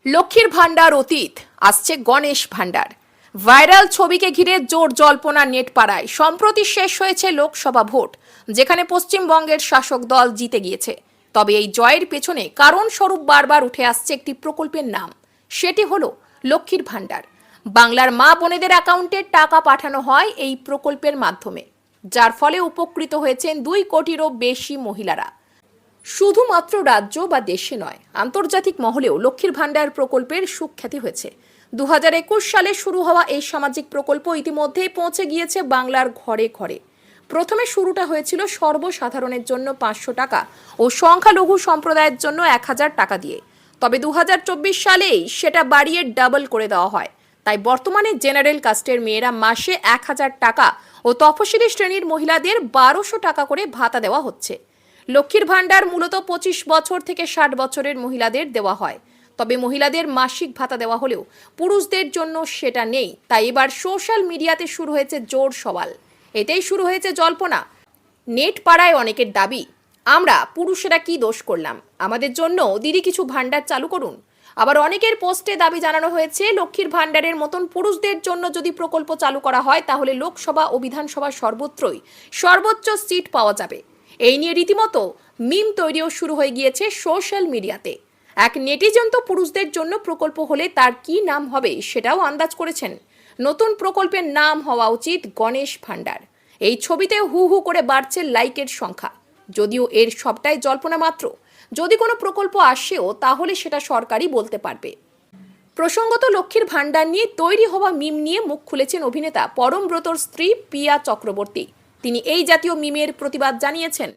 লক্ষ্মীর ভান্ডার অতীত, আসছে গণেশ ভান্ডার। ভাইরাল ছবিকে ঘিরে জোর জল্পনা নেট পাড়ায়। সম্প্রতি শেষ হয়েছে লোকসভা ভোট, যেখানে পশ্চিমবঙ্গের শাসক দল জিতে গিয়েছে। তবে এই জয়ের পেছনে কারণ স্বরূপ বারবার উঠে আসছে একটি প্রকল্পের নাম। সেটি হলো লক্ষ্মীর ভান্ডার। বাংলার মা বোনেদের অ্যাকাউন্টে টাকা পাঠানো হয় এই প্রকল্পের মাধ্যমে, যার ফলে উপকৃত হয়েছেন 2 কোটিরও বেশি মহিলারা। শুধুমাত্র রাজ্য বা দেশে নয়, আন্তর্জাতিক মহলেও লক্ষ্মীর ভান্ডার প্রকল্পের সুখ্যাতি হয়েছে। 2021 সালে শুরু হওয়া এই সামাজিক প্রকল্প ইতিমধ্যেই পৌঁছে গিয়েছে বাংলার ঘরে ঘরে। প্রথমে শুরুটা হয়েছিল সর্বসাধারণের জন্য 500 টাকা ও সংখ্যালঘু সম্প্রদায়ের জন্য 1000 টাকা দিয়ে। তবে 2024 সালেই সেটা বাড়িয়ে ডাবল করে দেওয়া হয়। তাই বর্তমানে জেনারেল কাস্টের মেয়েরা মাসে 1000 টাকা ও তফসিলি শ্রেণীর মহিলাদের 1200 টাকা করে ভাতা দেওয়া হচ্ছে। লক্ষ্মীর ভান্ডার মূলত 25 বছর থেকে 60 বছরের মহিলাদের দেওয়া হয়। তবে মহিলাদের মাসিক ভাতা দেওয়া হলেও পুরুষদের জন্য সেটা নেই। তাই এবার সোশ্যাল মিডিয়াতে শুরু হয়েছে জোর সওয়াল। এতেই শুরু হয়েছে জল্পনা। নেট পাড়ায় অনেকের দাবি, আমরা পুরুষেরা কি দোষ করলাম, আমাদের জন্য দিদি কিছু ভান্ডার চালু করুন। আবার অনেকের পোস্টে দাবি জানানো হয়েছে, লক্ষ্মীর ভান্ডারের মতন পুরুষদের জন্য যদি প্রকল্প চালু করা হয় তাহলে লোকসভা ও বিধানসভা সর্বত্রই সর্বোচ্চ সিট পাওয়া যাবে। এই নিয়ে রীতিমতো মিম তৈরিও শুরু হয়ে গিয়েছে সোশ্যাল মিডিয়াতে। এক নেটিজন তো পুরুষদের জন্য প্রকল্প হলে তার কি নাম হবে সেটাও আন্দাজ করেছেন। নতুন প্রকল্পের নাম হওয়া উচিত গণেশ ভান্ডার। এই ছবিতে হু হু করে বাড়ছে লাইকের সংখ্যা। যদিও এর সবটাই জল্পনা মাত্র। যদি কোনো প্রকল্প আসেও তাহলে সেটা সরকারই বলতে পারবে। প্রসঙ্গত, লক্ষ্মীর ভান্ডার নিয়ে তৈরি হওয়া মিম নিয়ে মুখ খুলেছেন অভিনেতা পরমব্রতর স্ত্রী পিয়া চক্রবর্তী। তিনি এই জাতীয় মিমের প্রতিবাদ জানিয়েছেন।